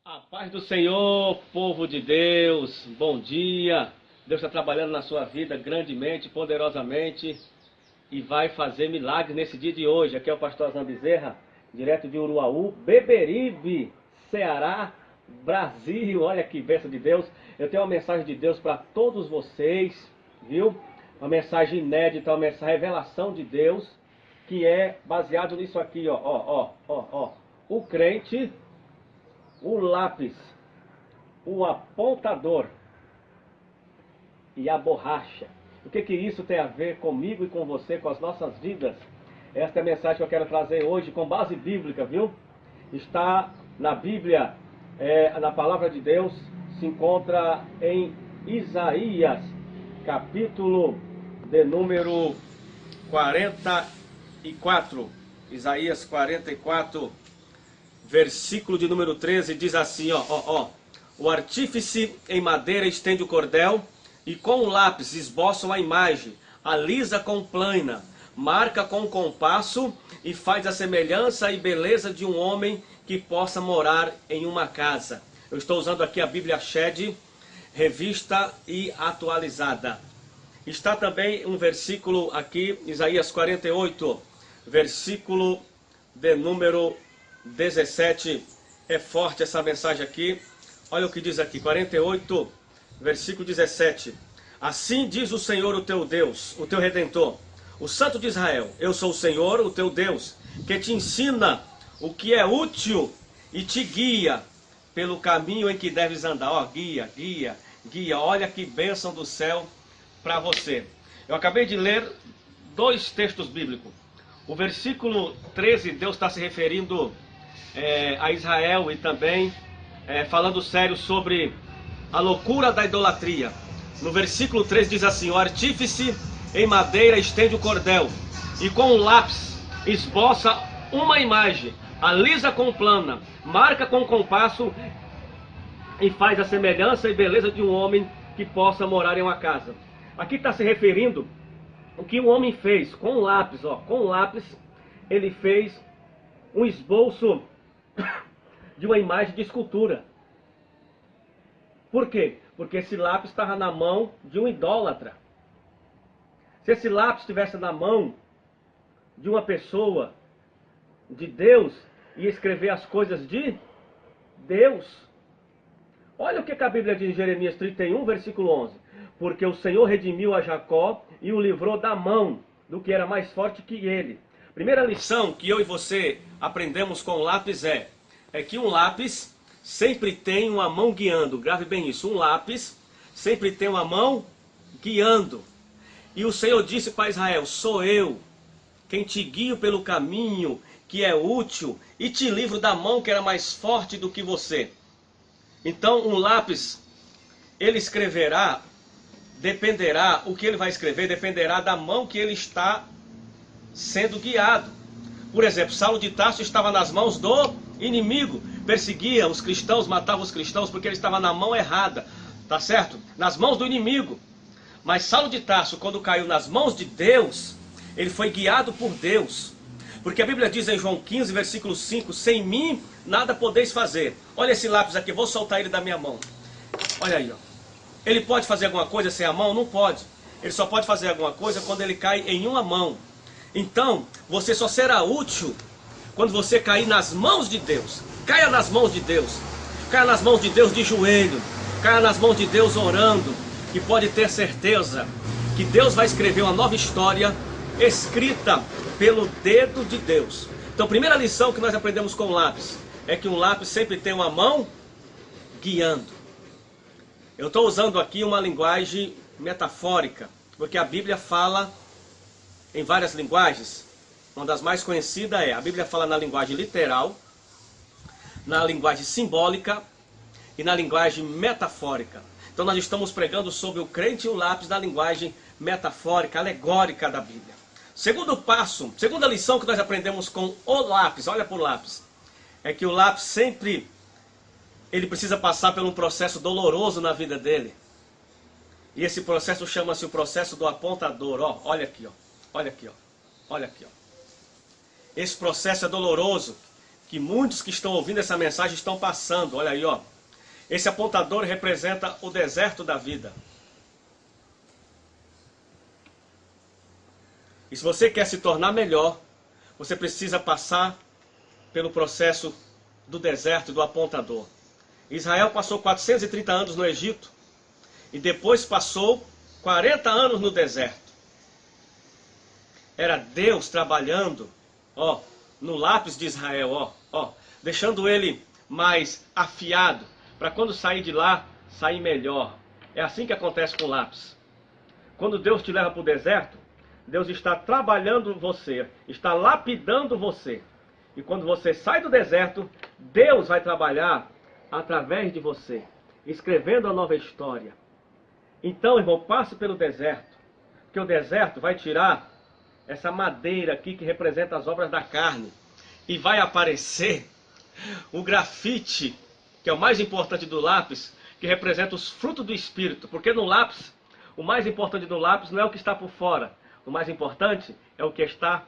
A paz do Senhor, povo de Deus, bom dia. Deus está trabalhando na sua vida grandemente, poderosamente e vai fazer milagres nesse dia de hoje. Aqui é o pastor Azam Bezerra, direto de Uruaú, Beberibe, Ceará, Brasil. Olha que bênção de Deus. Eu tenho uma mensagem de Deus para todos vocês, viu? Uma mensagem inédita, uma mensagem, revelação de Deus, que é baseado nisso aqui, ó. O crente, o lápis, o apontador e a borracha. O que isso tem a ver comigo e com você, com as nossas vidas? Esta é a mensagem que eu quero trazer hoje com base bíblica, viu? Está na Bíblia, na palavra de Deus, se encontra em Isaías, capítulo de número 44. Isaías 44, versículo de número 13, diz assim, O artífice em madeira estende o cordel, e com o lápis esboça a imagem, alisa com plana, marca com compasso, e faz a semelhança e beleza de um homem que possa morar em uma casa. Eu estou usando aqui a Bíblia Shed, revista e atualizada. Está também um versículo aqui, Isaías 48, versículo de número 17, é forte essa mensagem aqui. Olha o que diz aqui, 48, versículo 17. Assim diz o Senhor, o teu Deus, o teu Redentor, o Santo de Israel: eu sou o Senhor, o teu Deus, que te ensina o que é útil e te guia pelo caminho em que deves andar. Guia. Olha que bênção do céu para você. Eu acabei de ler dois textos bíblicos. O versículo 13, Deus está se referindo a Israel e também falando sério sobre a loucura da idolatria. No versículo 13 diz assim: o artífice em madeira estende o cordel, e com o lápis esboça uma imagem, alisa com plana, marca com compasso, e faz a semelhança e beleza de um homem que possa morar em uma casa. Aqui está se referindo o que o homem fez com o lápis, com o lápis ele fez um esboço de uma imagem de escultura. Por quê? Porque esse lápis estava na mão de um idólatra. Se esse lápis estivesse na mão de uma pessoa de Deus, ia escrever as coisas de Deus. Olha o que a Bíblia diz em Jeremias 31, versículo 11. Porque o Senhor redimiu a Jacó e o livrou da mão do que era mais forte que ele. Primeira lição que eu e você aprendemos com o lápis é que um lápis sempre tem uma mão guiando. Grave bem isso, um lápis sempre tem uma mão guiando. E o Senhor disse para Israel: sou eu quem te guio pelo caminho que é útil e te livro da mão que era mais forte do que você. Então um lápis, ele escreverá, o que ele vai escrever dependerá da mão que ele está sendo guiado. Por exemplo, Saulo de Tarso estava nas mãos do inimigo, perseguia os cristãos, matava os cristãos porque ele estava na mão errada, tá certo? Nas mãos do inimigo. Mas Saulo de Tarso, quando caiu nas mãos de Deus, ele foi guiado por Deus. Porque a Bíblia diz em João 15, versículo 5, sem mim nada podeis fazer. Olha esse lápis aqui, vou soltar ele da minha mão. Olha aí, Ele pode fazer alguma coisa sem a mão? Não pode. Ele só pode fazer alguma coisa quando ele cai em uma mão. Então, você só será útil quando você cair nas mãos de Deus. Caia nas mãos de Deus. Caia nas mãos de Deus de joelho. Caia nas mãos de Deus orando. E pode ter certeza que Deus vai escrever uma nova história escrita pelo dedo de Deus. Então, a primeira lição que nós aprendemos com o lápis é que um lápis sempre tem uma mão guiando. Eu estou usando aqui uma linguagem metafórica, porque a Bíblia fala em várias linguagens. Uma das mais conhecidas a Bíblia fala na linguagem literal, na linguagem simbólica e na linguagem metafórica. Então nós estamos pregando sobre o crente e o lápis na linguagem metafórica, alegórica da Bíblia. Segundo passo, segunda lição que nós aprendemos com o lápis, olha para o lápis, é que o lápis sempre ele precisa passar por um processo doloroso na vida dele. E esse processo chama-se o processo do apontador. Olha aqui, olha aqui, olha aqui. Esse processo é doloroso, que muitos que estão ouvindo essa mensagem estão passando. Olha aí, ó. Esse apontador representa o deserto da vida. E se você quer se tornar melhor, você precisa passar pelo processo do deserto e do apontador. Israel passou 430 anos no Egito e depois passou 40 anos no deserto. Era Deus trabalhando, ó, no lápis de Israel, ó, deixando ele mais afiado, para quando sair de lá, sair melhor. É assim que acontece com o lápis. Quando Deus te leva para o deserto, Deus está trabalhando você, está lapidando você. E quando você sai do deserto, Deus vai trabalhar através de você, escrevendo a nova história. Então, irmão, passe pelo deserto, porque o deserto vai tirar essa madeira aqui que representa as obras da carne. E vai aparecer o grafite, que é o mais importante do lápis, que representa os frutos do Espírito. Porque no lápis, o mais importante do lápis não é o que está por fora. O mais importante é o que está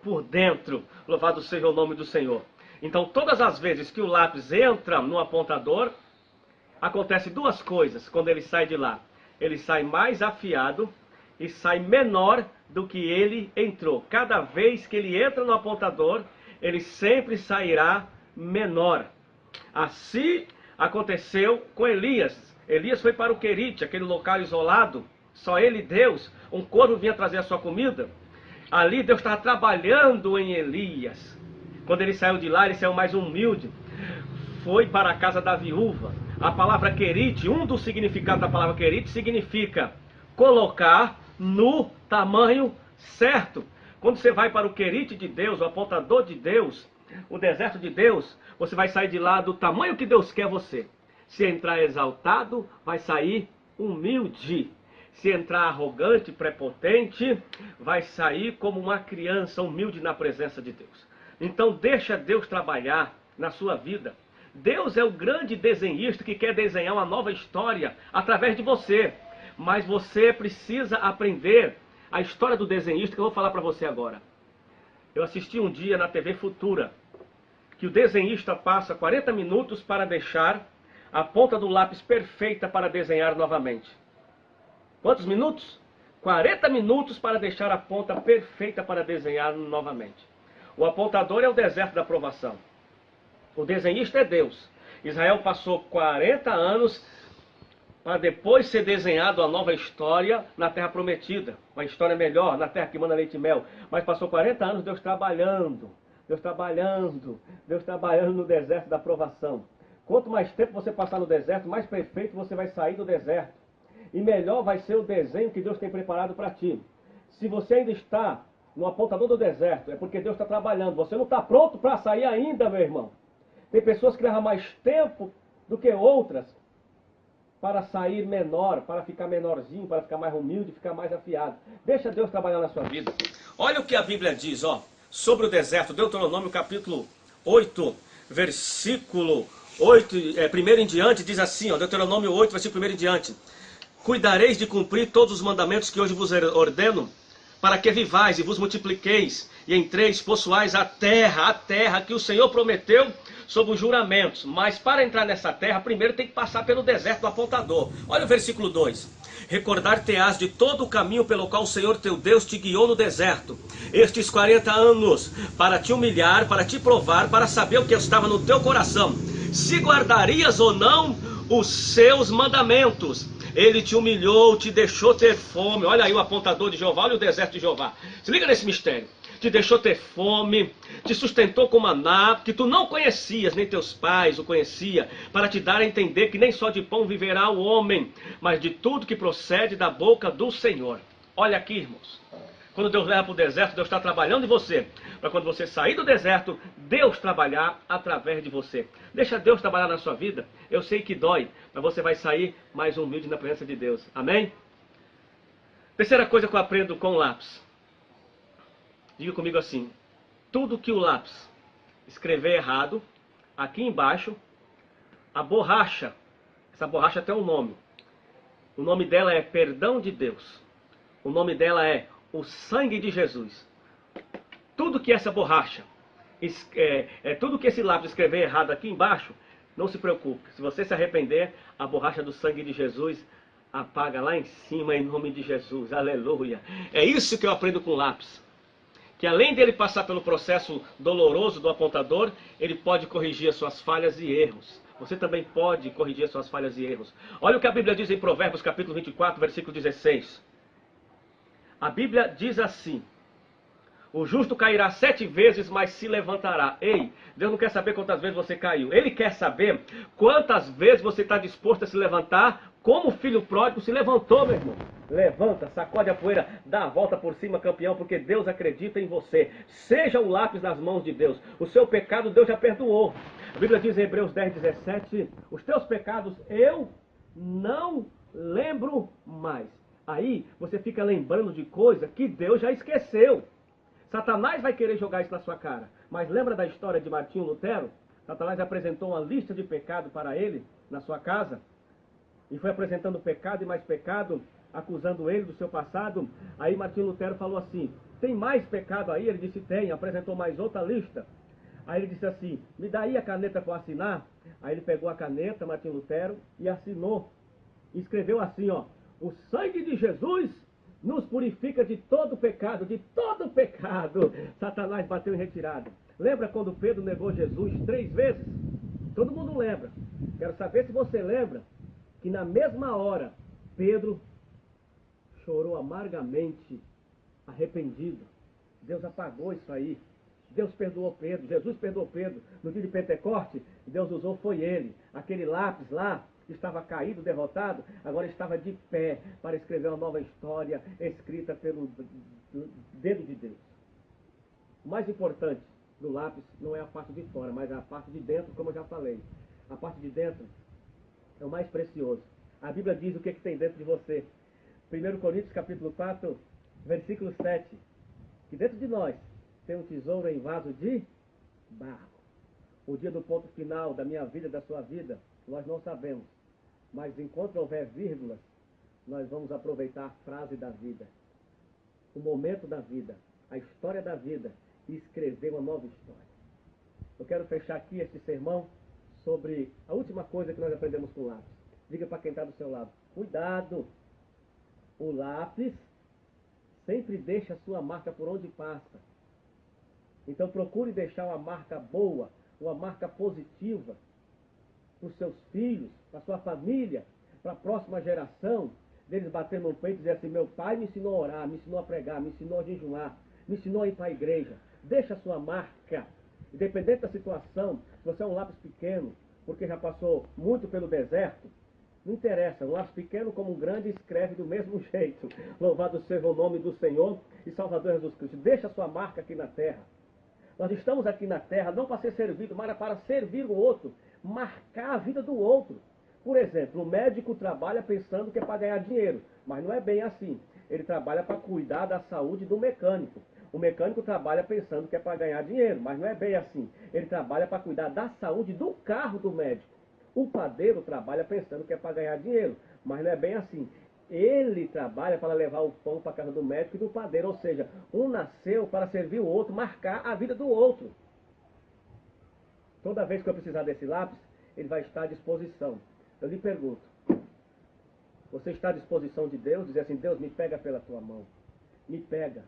por dentro. Louvado seja o nome do Senhor. Então, todas as vezes que o lápis entra no apontador, acontece duas coisas quando ele sai de lá. Ele sai mais afiado e sai menor do que ele entrou. Cada vez que ele entra no apontador, ele sempre sairá menor. Assim aconteceu com Elias. Elias foi para o Querite, aquele local isolado, só ele e Deus. Um corvo vinha trazer a sua comida. Ali Deus estava trabalhando em Elias. Quando ele saiu de lá, ele saiu mais humilde. Foi para a casa da viúva. A palavra Querite, um dos significados da palavra Querite, significa colocar no tamanho certo. Quando você vai para o Querite de Deus, o apontador de Deus, o deserto de Deus, você vai sair de lá do tamanho que Deus quer você. Se entrar exaltado, vai sair humilde. Se entrar arrogante, prepotente, vai sair como uma criança humilde na presença de Deus. Então deixa Deus trabalhar na sua vida. Deus é o grande desenhista que quer desenhar uma nova história através de você. Mas você precisa aprender a história do desenhista que eu vou falar para você agora. Eu assisti um dia na TV Futura que o desenhista passa 40 minutos para deixar a ponta do lápis perfeita para desenhar novamente. Quantos minutos? 40 minutos para deixar a ponta perfeita para desenhar novamente. O apontador é o deserto da provação. O desenhista é Deus. Israel passou 40 anos para depois ser desenhado a nova história na terra prometida. Uma história melhor, na terra que manda leite e mel. Mas passou 40 anos Deus trabalhando no deserto da provação. Quanto mais tempo você passar no deserto, mais perfeito você vai sair do deserto. E melhor vai ser o desenho que Deus tem preparado para ti. Se você ainda está no apontador do deserto, é porque Deus está trabalhando. Você não está pronto para sair ainda, meu irmão. Tem pessoas que levam mais tempo do que outras para sair menor, para ficar menorzinho, para ficar mais humilde, ficar mais afiado. Deixa Deus trabalhar na sua vida. Olha o que a Bíblia diz, ó, sobre o deserto. Deuteronômio capítulo 8, versículo 8, primeiro em diante, diz assim, ó, Deuteronômio 8, versículo 1 em diante. Cuidareis de cumprir todos os mandamentos que hoje vos ordeno, para que vivais e vos multipliqueis, e entreis, possuais a terra que o Senhor prometeu sob os juramentos. Mas para entrar nessa terra, primeiro tem que passar pelo deserto do apontador. Olha o versículo 2. Recordar-te-ás de todo o caminho pelo qual o Senhor teu Deus te guiou no deserto, estes 40 anos, para te humilhar, para te provar, para saber o que estava no teu coração, se guardarias ou não os seus mandamentos. Ele te humilhou, te deixou ter fome. Olha aí o apontador de Jeová, olha o deserto de Jeová. Se liga nesse mistério. Te deixou ter fome, te sustentou com maná, que tu não conhecias, nem teus pais o conheciam, para te dar a entender que nem só de pão viverá o homem, mas de tudo que procede da boca do Senhor. Olha aqui, irmãos. Quando Deus leva para o deserto, Deus está trabalhando em você. Para quando você sair do deserto, Deus trabalhar através de você. Deixa Deus trabalhar na sua vida. Eu sei que dói, mas você vai sair mais humilde na presença de Deus. Amém? Terceira coisa que eu aprendo com o lápis. Diga comigo assim. Tudo que o lápis escrever errado, aqui embaixo, a borracha. Essa borracha tem um nome. O nome dela é perdão de Deus. O nome dela é o sangue de Jesus. Tudo que essa borracha tudo que esse lápis escrever errado aqui embaixo, não se preocupe. Se você se arrepender, a borracha do sangue de Jesus apaga lá em cima em nome de Jesus. Aleluia. É isso que eu aprendo com o lápis. Que além dele passar pelo processo doloroso do apontador, ele pode corrigir as suas falhas e erros. Você também pode corrigir as suas falhas e erros. Olha o que a Bíblia diz em Provérbios capítulo 24, versículo 16. A Bíblia diz assim: o justo cairá 7 vezes, mas se levantará. Ei, Deus não quer saber quantas vezes você caiu. Ele quer saber quantas vezes você está disposto a se levantar, como o filho pródigo se levantou, meu irmão. Levanta, sacode a poeira, dá a volta por cima, campeão, porque Deus acredita em você. Seja o lápis nas mãos de Deus. O seu pecado Deus já perdoou. A Bíblia diz em Hebreus 10, 17, os teus pecados eu não lembro mais. Aí você fica lembrando de coisa que Deus já esqueceu. Satanás vai querer jogar isso na sua cara. Mas lembra da história de Martinho Lutero? Satanás apresentou uma lista de pecado para ele, na sua casa. E foi apresentando pecado e mais pecado, acusando ele do seu passado. Aí Martinho Lutero falou assim: tem mais pecado aí? Ele disse: tem. Apresentou mais outra lista. Aí ele disse assim: me dá aí a caneta para assinar. Aí ele pegou a caneta, Martinho Lutero, e assinou. E escreveu assim, ó: o sangue de Jesus nos purifica de todo pecado, de todo pecado. Satanás bateu em retirada. Lembra quando Pedro negou Jesus 3 vezes? Todo mundo lembra. Quero saber se você lembra que na mesma hora Pedro chorou amargamente, arrependido. Deus apagou isso aí. Deus perdoou Pedro, Jesus perdoou Pedro. No dia de Pentecoste, Deus usou, foi ele. Aquele lápis lá, que estava caído, derrotado, agora estava de pé para escrever uma nova história escrita pelo dedo de Deus. O mais importante do lápis não é a parte de fora, mas a parte de dentro, como eu já falei. A parte de dentro é o mais precioso. A Bíblia diz o que tem dentro de você. 1 Coríntios capítulo 4, versículo 7. Que dentro de nós tem um tesouro em vaso de barro. O dia do ponto final da minha vida, da sua vida, nós não sabemos. Mas enquanto houver vírgulas, nós vamos aproveitar a frase da vida, o momento da vida, a história da vida e escrever uma nova história. Eu quero fechar aqui este sermão sobre a última coisa que nós aprendemos com o lápis. Diga para quem está do seu lado: cuidado! O lápis sempre deixa a sua marca por onde passa. Então procure deixar uma marca boa, uma marca positiva para os seus filhos, para a sua família, para a próxima geração, deles bater no peito e dizer assim: meu pai me ensinou a orar, me ensinou a pregar, me ensinou a jejuar, me ensinou a ir para a igreja. Deixa a sua marca. Independente da situação, se você é um lápis pequeno, porque já passou muito pelo deserto, não interessa, um lápis pequeno como um grande escreve do mesmo jeito. Louvado seja o nome do Senhor e Salvador Jesus Cristo. Deixa a sua marca aqui na terra. Nós estamos aqui na terra não para ser servido, mas para servir o outro, marcar a vida do outro. Por exemplo, o médico trabalha pensando que é para ganhar dinheiro, mas não é bem assim. Ele trabalha para cuidar da saúde do mecânico. O mecânico trabalha pensando que é para ganhar dinheiro, mas não é bem assim. Ele trabalha para cuidar da saúde do carro do médico. O padeiro trabalha pensando que é para ganhar dinheiro, mas não é bem assim. Ele trabalha para levar o pão para a casa do médico e do padeiro, ou seja, um nasceu para servir o outro, marcar a vida do outro. Toda vez que eu precisar desse lápis, ele vai estar à disposição. Eu lhe pergunto: você está à disposição de Deus? Dizer assim: Deus, me pega pela tua mão. Me pega.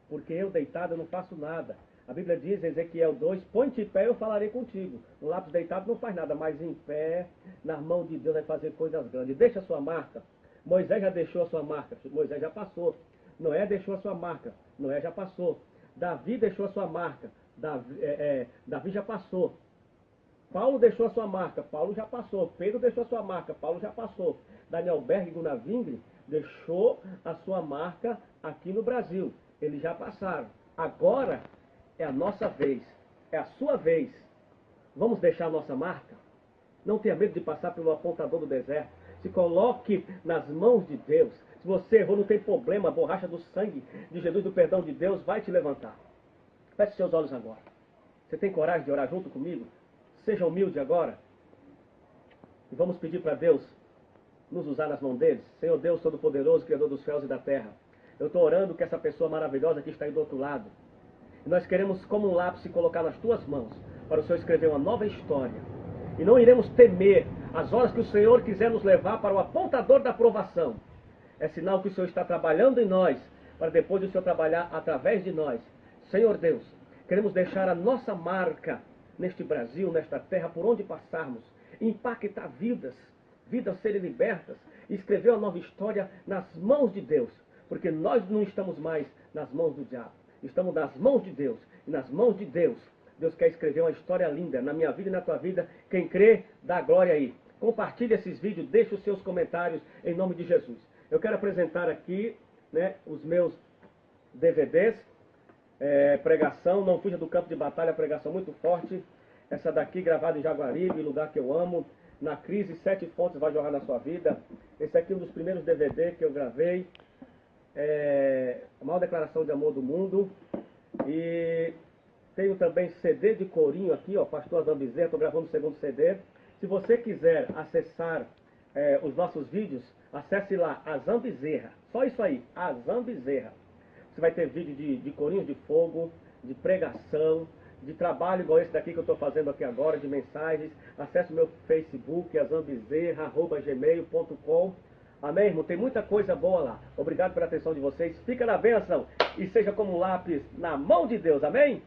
Porque eu deitado eu não faço nada. A Bíblia diz em Ezequiel 2, põe-te em pé, eu falarei contigo. Um lápis deitado não faz nada, mas em pé, na mão de Deus, vai fazer coisas grandes. Deixa a sua marca. Moisés já deixou a sua marca. Moisés já passou. Noé deixou a sua marca. Noé já passou. Davi deixou a sua marca. Davi já passou. Paulo deixou a sua marca. Paulo já passou. Pedro deixou a sua marca. Paulo já passou. Daniel Berg e Gunnar Wingre deixou a sua marca aqui no Brasil. Eles já passaram. Agora é a nossa vez. É a sua vez. Vamos deixar a nossa marca? Não tenha medo de passar pelo apontador do deserto. Se coloque nas mãos de Deus. Se você errou, não tem problema. A borracha do sangue de Jesus, do perdão de Deus, vai te levantar. Feche seus olhos agora. Você tem coragem de orar junto comigo? Seja humilde agora. E vamos pedir para Deus nos usar nas mãos deles. Senhor Deus Todo-Poderoso, Criador dos céus e da terra. Eu estou orando que essa pessoa maravilhosa que está aí do outro lado, E nós queremos, como um lápis, se colocar nas tuas mãos, para o Senhor escrever uma nova história. E não iremos temer as horas que o Senhor quiser nos levar para o apontador da aprovação. É sinal que o Senhor está trabalhando em nós, para depois o Senhor trabalhar através de nós. Senhor Deus, queremos deixar a nossa marca neste Brasil, nesta terra, por onde passarmos, impactar vidas, vidas serem libertas, e escrever uma nova história nas mãos de Deus, porque nós não estamos mais nas mãos do diabo, estamos nas mãos de Deus, e nas mãos de Deus, Deus quer escrever uma história linda na minha vida e na tua vida. Quem crê, dá glória aí. Compartilhe esses vídeos, deixe os seus comentários em nome de Jesus. Eu quero apresentar aqui, né, os meus DVDs, pregação, não fuja do campo de batalha, pregação muito forte. Essa daqui gravada em Jaguaribe, lugar que eu amo. Na crise, 7 fontes vai jorrar na sua vida. Esse aqui é um dos primeiros DVD que eu gravei. A maior declaração de amor do mundo. E tenho também CD de corinho aqui, ó, Pastor Azam Bezerra, estou gravando o segundo CD. Se você quiser acessar os nossos vídeos, acesse lá, Azam Bezerra. Só isso aí, Azam Bezerra. Você vai ter vídeo de corinhos de fogo, de pregação, de trabalho igual esse daqui que eu estou fazendo aqui agora, de mensagens. Acesse o meu Facebook, azambezerra@gmail.com. Amém, irmão? Tem muita coisa boa lá. Obrigado pela atenção de vocês. Fica na bênção e seja como um lápis na mão de Deus. Amém?